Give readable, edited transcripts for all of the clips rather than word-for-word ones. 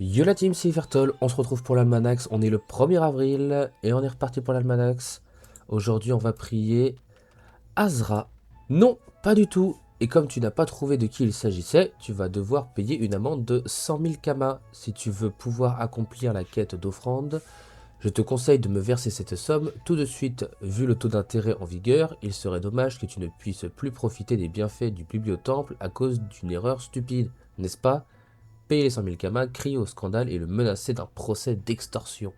Yo la team, c'est Vertol, on se retrouve pour l'Almanax, on est le 1er avril et on est reparti pour l'Almanax. Aujourd'hui on va prier Azra. Non, pas du tout. Et comme tu n'as pas trouvé de qui il s'agissait, tu vas devoir payer une amende de 100 000 kamas. Si tu veux pouvoir accomplir la quête d'offrande, je te conseille de me verser cette somme tout de suite. Vu le taux d'intérêt en vigueur, il serait dommage que tu ne puisses plus profiter des bienfaits du bibliotemple à cause d'une erreur stupide, n'est-ce pas? Payer les 100 000 kamas, crier au scandale et le menacer d'un procès d'extorsion.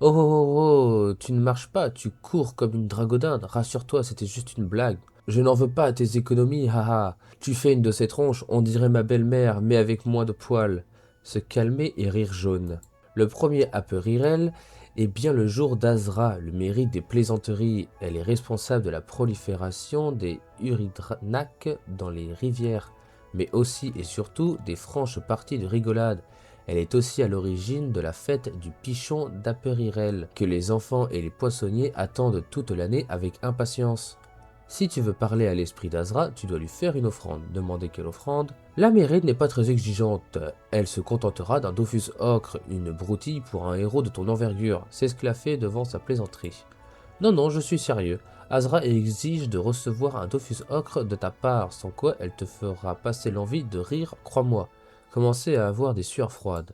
Oh, oh, oh, oh, tu ne marches pas, tu cours comme une dragodinde. Rassure-toi, c'était juste une blague. Je n'en veux pas à tes économies, haha. Tu fais une de ces tronches, on dirait ma belle-mère, mais avec moins de poils. Se calmer et rire jaune. Le premier à peu rire elle est bien le jour d'Azra, le mérite des plaisanteries. Elle est responsable de la prolifération des Uridranak dans les rivières, mais aussi et surtout des franches parties de rigolade. Elle est aussi à l'origine de la fête du pichon d'Aperirel, que les enfants et les poissonniers attendent toute l'année avec impatience. Si tu veux parler à l'esprit d'Azra, tu dois lui faire une offrande. Demander quelle offrande? La mairie n'est pas très exigeante. Elle se contentera d'un Dofus ocre, une broutille pour un héros de ton envergure. C'est ce qu'elle a fait devant sa plaisanterie. Non, non, je suis sérieux. Azra exige de recevoir un Dofus ocre de ta part, sans quoi elle te fera passer l'envie de rire, crois-moi. Commencer à avoir des sueurs froides.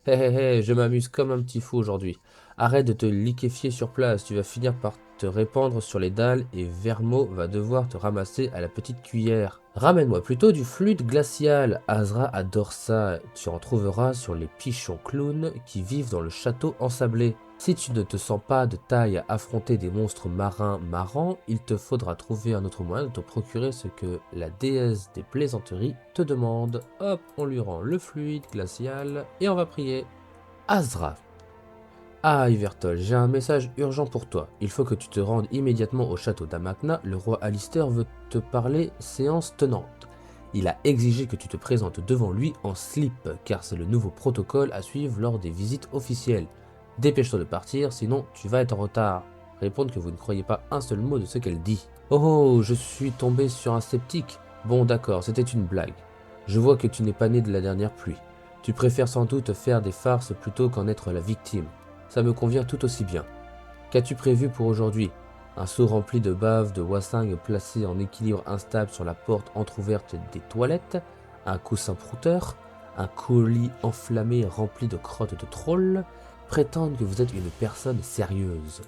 Hé hé hé, je m'amuse comme un petit fou aujourd'hui. Arrête de te liquéfier sur place, tu vas finir par te répandre sur les dalles et Vermo va devoir te ramasser à la petite cuillère. Ramène-moi plutôt du fluide glacial, Azra adore ça, tu en trouveras sur les pichons clowns qui vivent dans le château ensablé. Si tu ne te sens pas de taille à affronter des monstres marins marrants, il te faudra trouver un autre moyen de te procurer ce que la déesse des plaisanteries te demande. Hop, on lui rend le fluide glacial et on va prier. Azra. Ah, Ivertol, j'ai un message urgent pour toi. Il faut que tu te rendes immédiatement au château d'Amakna. Le roi Alistair veut te parler séance tenante. Il a exigé que tu te présentes devant lui en slip, car c'est le nouveau protocole à suivre lors des visites officielles. Dépêche-toi de partir, sinon tu vas être en retard. Répondre que vous ne croyez pas un seul mot de ce qu'elle dit. Oh oh, je suis tombé sur un sceptique. Bon d'accord, c'était une blague. Je vois que tu n'es pas né de la dernière pluie. Tu préfères sans doute faire des farces plutôt qu'en être la victime. Ça me convient tout aussi bien. Qu'as-tu prévu pour aujourd'hui? Un seau rempli de bave de Wassing placé en équilibre instable sur la porte entr'ouverte des toilettes, un coussin prouteur, un colis enflammé rempli de crottes de troll, prétendent que vous êtes une personne sérieuse.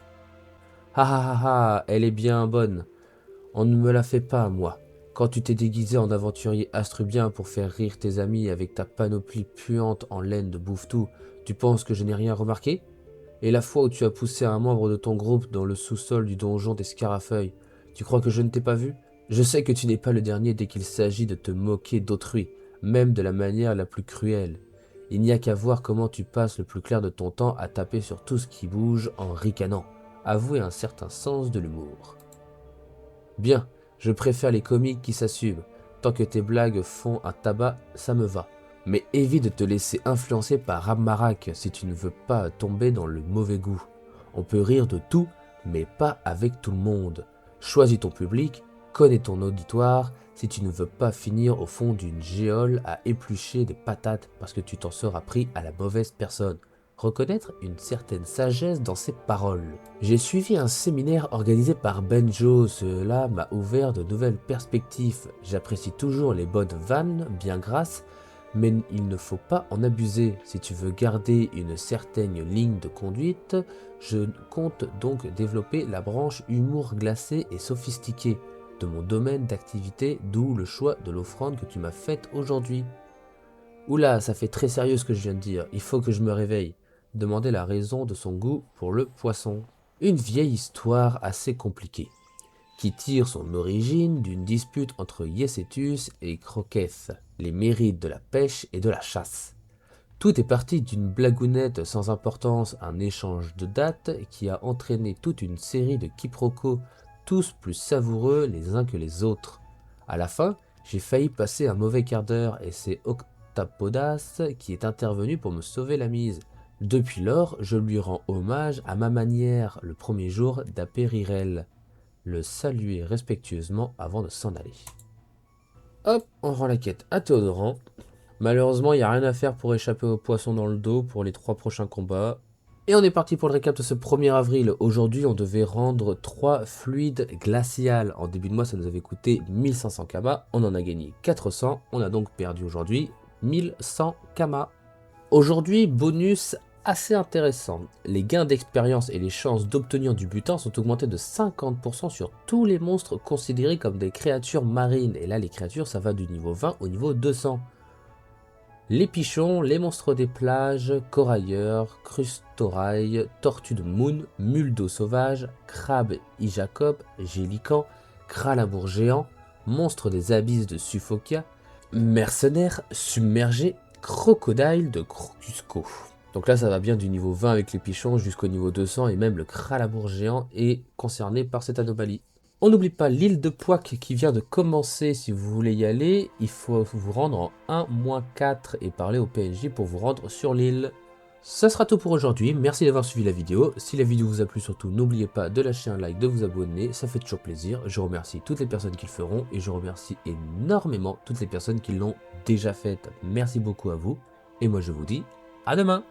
Ah ah ah ah, elle est bien bonne. On ne me la fait pas, moi. Quand tu t'es déguisé en aventurier astrubien pour faire rire tes amis avec ta panoplie puante en laine de bouffe-tout, tu penses que je n'ai rien remarqué? Et la fois où tu as poussé un membre de ton groupe dans le sous-sol du donjon des Scarafeuilles, tu crois que je ne t'ai pas vu? Je sais que tu n'es pas le dernier dès qu'il s'agit de te moquer d'autrui, même de la manière la plus cruelle. Il n'y a qu'à voir comment tu passes le plus clair de ton temps à taper sur tout ce qui bouge en ricanant. Avouez un certain sens de l'humour. Bien, je préfère les comiques qui s'assument. Tant que tes blagues font un tabac, ça me va. Mais évite de te laisser influencer par Rabmarak si tu ne veux pas tomber dans le mauvais goût. On peut rire de tout, mais pas avec tout le monde. Choisis ton public, connais ton auditoire, si tu ne veux pas finir au fond d'une géole à éplucher des patates parce que tu t'en seras pris à la mauvaise personne. Reconnaître une certaine sagesse dans ses paroles. J'ai suivi un séminaire organisé par Benjo, cela m'a ouvert de nouvelles perspectives. J'apprécie toujours les bonnes vannes, bien grasses, mais il ne faut pas en abuser. Si tu veux garder une certaine ligne de conduite, je compte donc développer la branche humour glacé et sophistiqué de mon domaine d'activité, d'où le choix de l'offrande que tu m'as faite aujourd'hui. Oula, ça fait très sérieux ce que je viens de dire, il faut que je me réveille. Demander la raison de son goût pour le poisson. Une vieille histoire assez compliquée, qui tire son origine d'une dispute entre Yessetus et Croqueth, les mérites de la pêche et de la chasse. Tout est parti d'une blagounette sans importance, un échange de dates qui a entraîné toute une série de quiproquos, tous plus savoureux les uns que les autres. À la fin, j'ai failli passer un mauvais quart d'heure et c'est Octapodas qui est intervenu pour me sauver la mise. Depuis lors, je lui rends hommage à ma manière le premier jour d'Aperirel, le saluer respectueusement avant de s'en aller. Hop, on rend la quête à Théodoran. Malheureusement, il n'y a rien à faire pour échapper aux poissons dans le dos pour les 3 prochains combats. Et on est parti pour le récap de ce 1er avril. Aujourd'hui, on devait rendre 3 fluides glaciales. En début de mois, ça nous avait coûté 1500 kamas. On en a gagné 400. On a donc perdu aujourd'hui 1100 kamas. Aujourd'hui, bonus assez intéressant. Les gains d'expérience et les chances d'obtenir du butin sont augmentés de 50% sur tous les monstres considérés comme des créatures marines. Et là, les créatures, ça va du niveau 20 au niveau 200. Les pichons, les monstres des plages, corailleurs, crustorailles, tortues de moon, mules d'eau sauvage, crabes Ijacob, gélicans, kralabour géant, monstres des abysses de Suffokia, mercenaires submergés, crocodile de Crocusco. Donc là ça va bien du niveau 20 avec les pichons jusqu'au niveau 200 et même le kralabour géant est concerné par cette anomalie. On n'oublie pas l'île de Pouac qui vient de commencer. Si vous voulez y aller, il faut vous rendre en 1-4 et parler au PNJ pour vous rendre sur l'île. Ça sera tout pour aujourd'hui, merci d'avoir suivi la vidéo. Si la vidéo vous a plu, surtout n'oubliez pas de lâcher un like, de vous abonner, ça fait toujours plaisir. Je remercie toutes les personnes qui le feront et je remercie énormément toutes les personnes qui l'ont déjà fait. Merci beaucoup à vous et moi je vous dis à demain.